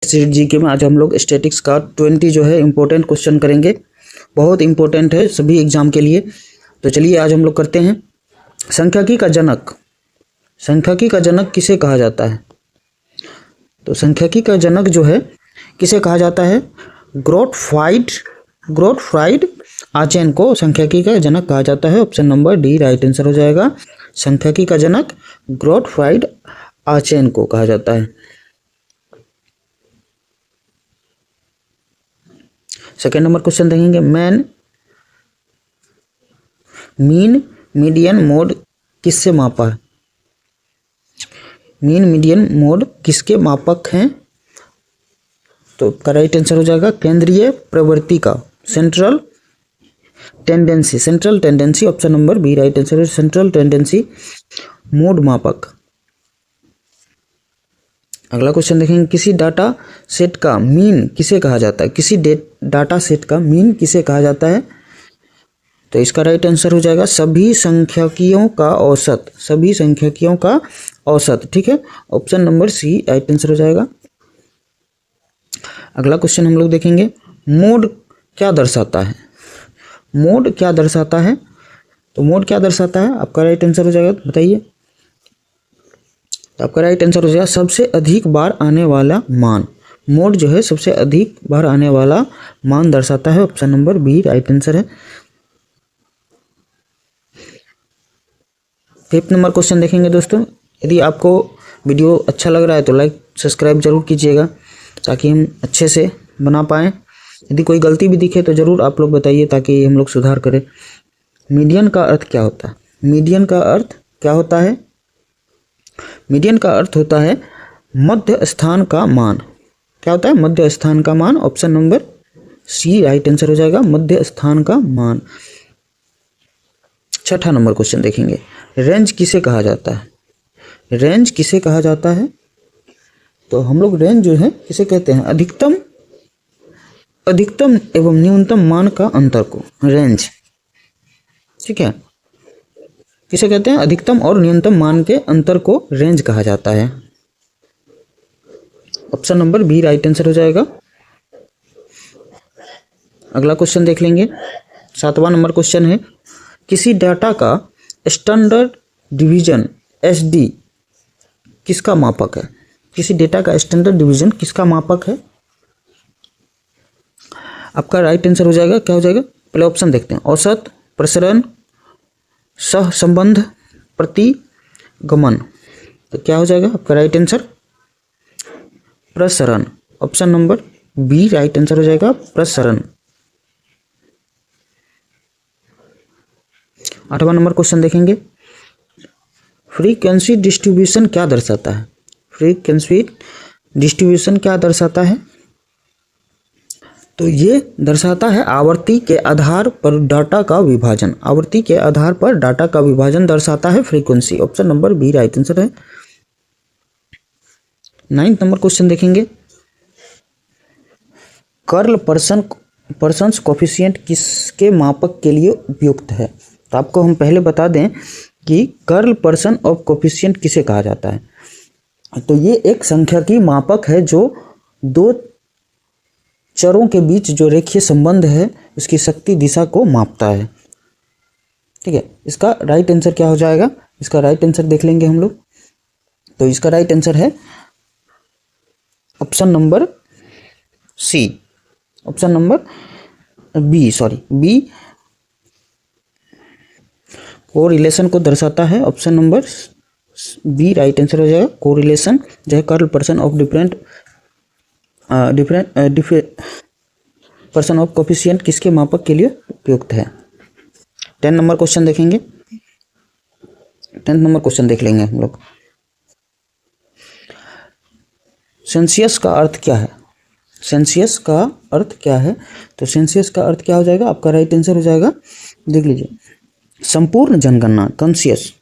GK में आज हम लोग स्टैटिक्स का 20 जो है इम्पोर्टेंट क्वेश्चन करेंगे। बहुत इम्पोर्टेंट है सभी एग्जाम के लिए। तो चलिए आज हम लोग करते हैं। सांख्यिकी का जनक, सांख्यिकी का जनक किसे कहा जाता है? तो सांख्यिकी का जनक जो है किसे कहा जाता है? ग्रोटफ्राइड आचेन को सांख्यिकी का जनक कहा जाता है। Option number D right answer हो जाएगा। सांख्यिकी का जनक ग्रोटफ्राइड आचेन को कहा जाता है। सेकेंड नंबर क्वेश्चन देखेंगे। मीन मीडियन मोड किससे मापा है? मीन मीडियन मोड किसके मापक हैं? तो का राइट आंसर हो जाएगा केंद्रीय प्रवृत्ति का, central tendency. Option number B right answer है। सेंट्रल टेंडेंसी मोड मापक। अगला क्वेश्चन देखेंगे। किसी डाटा सेट का मीन किसे कहा जाता है? किसी डाटा सेट का मीन किसे कहा जाता है? तो इसका राइट आंसर हो जाएगा सभी सांख्यिकियों का औसत, सभी सांख्यिकियों का औसत। ठीक है, option number C right answer हो जाएगा। अगला क्वेश्चन हम लोग देखेंगे। मोड क्या दर्शाता है? मोड क्या दर्शाता है? तो मोड क्या दर्शाता है? आपका राइट आंसर हो जाएगा, बताइए। तो आपका राइट आंसर हो जाएगा सबसे अधिक बार आने वाला मान। मोड जो है सबसे अधिक बार आने वाला मान दर्शाता है। Option number B right answer है। फिफ्थ नंबर क्वेश्चन देखेंगे दोस्तों। यदि आपको वीडियो अच्छा लग रहा है तो लाइक सब्सक्राइब जरूर कीजिएगा ताकि हम अच्छे से बना पाएँ। यदि कोई गलती भी दिखे तो ज़रूर आप लोग बताइए ताकि हम लोग सुधार करें। मीडियन का अर्थ क्या होता है? मीडियन का अर्थ क्या होता है? मीडियन का अर्थ होता है मध्य स्थान का मान। क्या होता है? मध्य स्थान का मान। Option number C right answer हो जाएगा, मध्य स्थान का मान। छठा नंबर क्वेश्चन देखेंगे। रेंज किसे कहा जाता है? रेंज किसे कहा जाता है? तो हम लोग रेंज जो है किसे कहते हैं? अधिकतम एवं न्यूनतम मान का अंतर को रेंज, ठीक है, किसे कहते हैं? अधिकतम और न्यूनतम मान के अंतर को रेंज कहा जाता है। Option number B right answer हो जाएगा। अगला क्वेश्चन देख लेंगे। सातवां नंबर क्वेश्चन है। किसी डाटा का स्टैंडर्ड डिवीजन एसडी किसका मापक है? किसी डेटा का स्टैंडर्ड डिवीजन किसका मापक है? आपका राइट आंसर हो जाएगा, क्या हो जाएगा? पहले ऑप्शन देखते हैं। औसत, प्रसरण, सहसंबंध, प्रतिगमन। तो क्या हो जाएगा आपका राइट आंसर? प्रसरण। Option number B right answer हो जाएगा, प्रसरण। आठवां नंबर क्वेश्चन देखेंगे। फ्रीक्वेंसी डिस्ट्रीब्यूशन क्या दर्शाता है? फ्रीक्वेंसी डिस्ट्रीब्यूशन क्या दर्शाता है? तो ये दर्शाता है आवृत्ति के आधार पर डाटा का विभाजन। आवृत्ति के आधार पर डाटा का विभाजन दर्शाता है frequency. Option number B right answer है। नाइन्थ नंबर क्वेश्चन देखेंगे। कर्ल पर्सन्स कोफिशिएंट किसके मापक के लिए उपयुक्त है? तो आपको हम पहले बता दें कि कर्ल पर्सन ऑफ कोफिशिएंट किसे कहा जाता है। तो ये एक सांख्यिकी मापक है जो दो चरों के बीच जो रेखीय संबंध है उसकी शक्ति दिशा को मापता है। ठीक है, इसका राइट आंसर क्या हो जाएगा? इसका राइट आंसर देख लेंगे हम लोग। तो इसका राइट आंसर है option number C, option number B correlation को दर्शाता है। Option number B right answer हो जाएगा। कोरिलेशन जो है Karl Pearson of different Pearson of coefficient किसके मापक के लिए उपयुक्त है। 10 नंबर क्वेश्चन देखेंगे। 10 नंबर क्वेश्चन देख लेंगे हम लोग। सेंसियस का अर्थ क्या है? सेंसियस का अर्थ क्या है? तो सेंसियस का अर्थ क्या हो जाएगा? आपका राइट आंसर हो जाएगा, देख लीजिए, संपूर्ण जनगणना, कंसियस।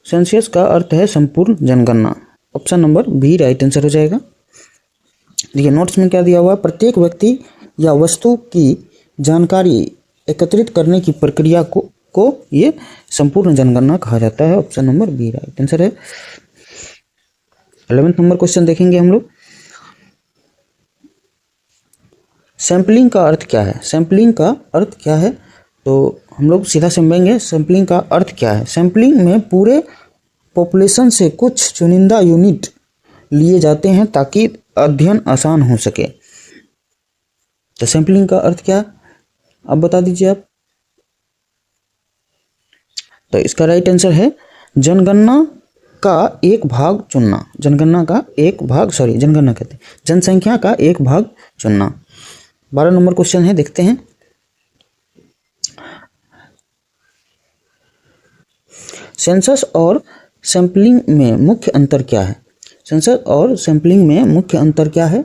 सेंसियस का अर्थ है संपूर्ण जनगणना। Option number B right answer हो जाएगा। देखिए नोट्स में क्या दिया हुआ है। प्रत्येक व्यक्ति या वस्तु की जानकारी एकत्रित करने की प्रक्रिया को ये संपूर्ण जनगणना कहा जाता है। Option number B right answer है। 11वें नंबर क्वेश्चन देखेंगे हम लोग। सैम्पलिंग का अर्थ क्या है? सैम्पलिंग का अर्थ क्या है? तो हम लोग सीधा समझेंगे सैम्पलिंग का अर्थ क्या है। सैम्पलिंग में पूरे पॉपुलेशन से कुछ चुनिंदा यूनिट लिए जाते हैं ताकि अध्ययन आसान हो सके। तो सैम्पलिंग का अर्थ क्या है, अब बता दीजिए आप। तो इसका राइट आंसर है जनगणना का एक भाग चुनना। जनगणना का एक भाग, सॉरी जनगणना कहते हैं, जनसंख्या का एक भाग चुनना। 12 नंबर क्वेश्चन है, देखते हैं। सेंसस और सैंपलिंग में मुख्य अंतर क्या है? सेंसस और सैंपलिंग में मुख्य अंतर क्या है?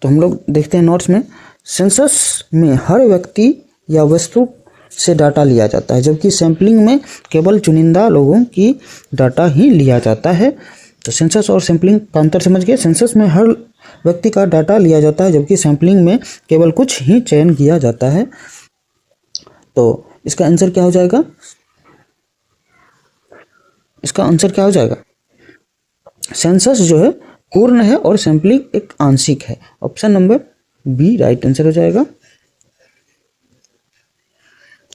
तो हम लोग देखते हैं नोट्स में। सेंसस में हर व्यक्ति या वस्तु से डाटा लिया जाता है, जबकि सैंपलिंग में केवल चुनिंदा लोगों की डाटा ही लिया जाता है। तो सेंसस और सैंपलिंग का अंतर समझ गए। सेंसस में हर व्यक्ति का डाटा लिया जाता है, जबकि सैंपलिंग में केवल कुछ ही चयन किया जाता है। तो इसका आंसर क्या हो जाएगा? इसका आंसर क्या हो जाएगा? सेंसस जो है पूर्ण है और सैंपलिंग एक आंशिक है। Option number B right answer हो जाएगा।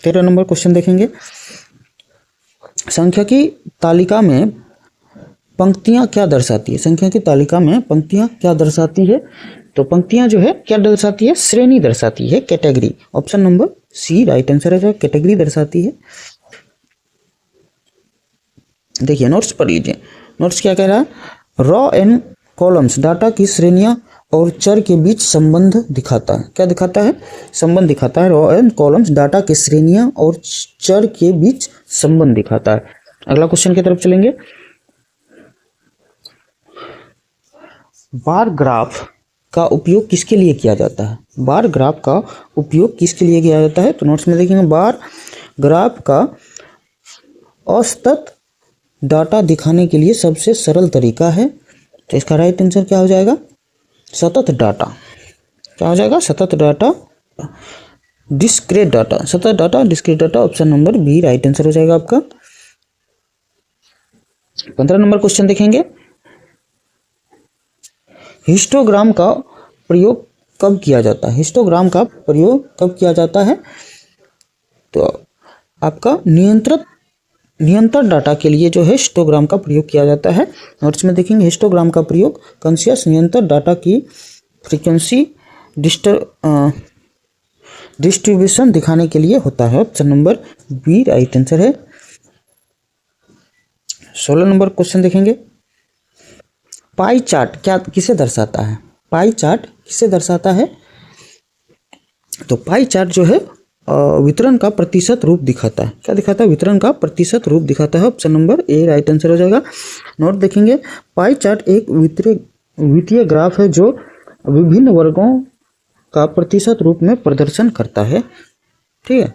13 नंबर क्वेश्चन देखेंगे। संख्या की तालिका में पंक्तियां क्या दर्शाती है? संख्या की तालिका में पंक्तियां क्या दर्शाती है? तो पंक्तियां जो है क्या दर्शाती है? श्रेणी दर्शाती है, category. Option number C right answer है, कैटेगरी दर्शाती है। देखिए नोट्स पढ़ लीजिए। नोट्स क्या कह रहा है? रॉ एंड कॉलम्स डाटा की श्रेणियां और चर के बीच संबंध दिखाता है। क्या दिखाता है? संबंध दिखाता है। रॉ एंड कॉलम्स डाटा की श्रेणियां और चर के बीच संबंध दिखाता है। अगला क्वेश्चन की तरफ चलेंगे। बार ग्राफ का उपयोग किसके लिए किया जाता है? बार ग्राफ का उपयोग किसके लिए किया जाता है? तो नोट्स में देखेंगे बार ग्राफ का औसत डाटा दिखाने के लिए सबसे सरल तरीका है। तो इसका राइट आंसर क्या हो जाएगा? सतत डाटा। क्या हो जाएगा? सतत डाटा, डिस्क्रीट डाटा। सतत data, discrete data. Option number B right answer हो जाएगा आपका। 15 नंबर क्वेश्चन देखेंगे। हिस्टोग्राम का प्रयोग कब किया जाता है? हिस्टोग्राम का प्रयोग कब किया जाता है? तो आपका नियंत्रण डाटा के लिए जो है हिस्टोग्राम का प्रयोग किया जाता है। नोट्स में देखेंगे हिस्टोग्राम का प्रयोग कॉन्शियस नियंत्रण डाटा की फ्रीक्वेंसी डिस्ट्रीब्यूशन दिखाने के लिए होता है। Option number B right answer है। 16 नंबर क्वेश्चन देखेंगे। पाई चार्ट क्या किसे दर्शाता है? पाई चार्ट किसे दर्शाता है? तो पाई चार्ट जो है वितरण का प्रतिशत रूप दिखाता है। क्या दिखाता है? वितरण का प्रतिशत रूप दिखाता है। Option number A right answer हो जाएगा। नोट देखेंगे पाई चार्ट एक वित्तीय ग्राफ है जो विभिन्न वर्गों का प्रतिशत रूप में प्रदर्शन करता है। ठीक है।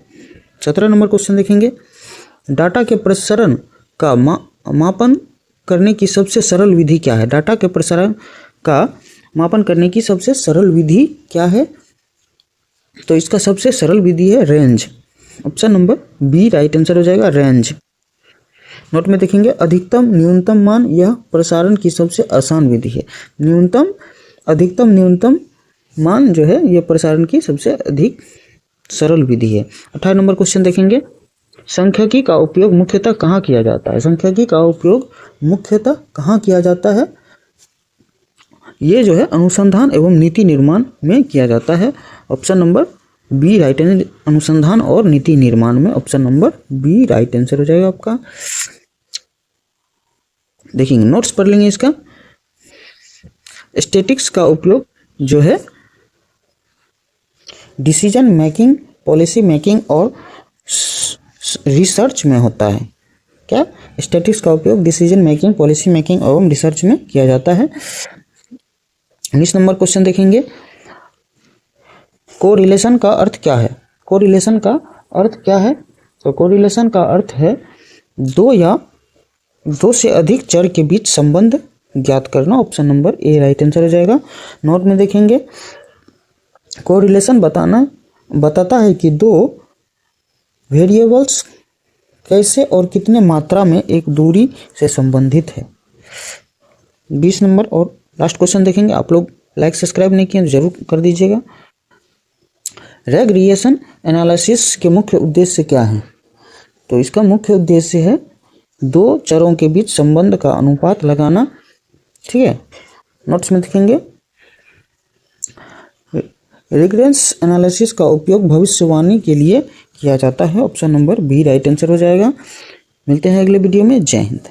17 नंबर क्वेश्चन देखेंगे। डाटा के प्रसारण का मापन करने की सबसे सरल विधि क्या है? डाटा के प्रसारण का मापन करने की सबसे सरल विधि क्या है? तो इसका सबसे सरल विधि है range. Option number B right answer हो जाएगा, रेंज। नोट में देखेंगे अधिकतम न्यूनतम मान यह प्रसारण की सबसे आसान विधि है। न्यूनतम अधिकतम न्यूनतम मान जो है यह प्रसारण की सबसे अधिक सरल विधि है। 18 नंबर क्वेश्चन देखेंगे। सांख्यिकी का उपयोग मुख्यतः कहाँ किया जाता है? सांख्यिकी का उपयोग मुख्यतः कहाँ किया जाता है? ये जो है अनुसंधान एवं नीति निर्माण में किया जाता है। Option number B right answer, अनुसंधान और नीति निर्माण में। Option number B right answer हो जाएगा आपका। देखेंगे नोट्स पढ़ लेंगे इसका। स्टैटिस्टिक्स का उपयोग जो है डिसीजन मेकिंग, पॉलिसी मेकिंग और रिसर्च में होता है। क्या? स्टैटिस्टिक्स का उपयोग डिसीजन मेकिंग, पॉलिसी मेकिंग एवं रिसर्च में किया जाता है। 19 नंबर क्वेश्चन देखेंगे। कोरिलेशन का अर्थ क्या है? कोरिलेशन का अर्थ क्या है? तो कोरिलेशन का अर्थ है दो से अधिक चर के बीच संबंध ज्ञात करना। Option number A right answer हो जाएगा। नोट में देखेंगे कोरिलेशन बताता है कि दो वेरिएबल्स कैसे और कितने मात्रा में एक दूरी से संबंधित है। 20 नंबर और लास्ट क्वेश्चन देखेंगे। आप लोग लाइक सब्सक्राइब नहीं किए तो जरूर कर दीजिएगा। रेग्रेशन एनालिसिस के मुख्य उद्देश्य क्या है? तो इसका मुख्य उद्देश्य है दो चरों के बीच संबंध का अनुपात लगाना। ठीक है, नोट्स में लिखेंगे। रिग्रेंस एनालिसिस का उपयोग भविष्यवाणी के लिए किया जाता है। Option number B right answer हो जाएगा। मिलते हैं अगले वीडियो में। जय हिंद।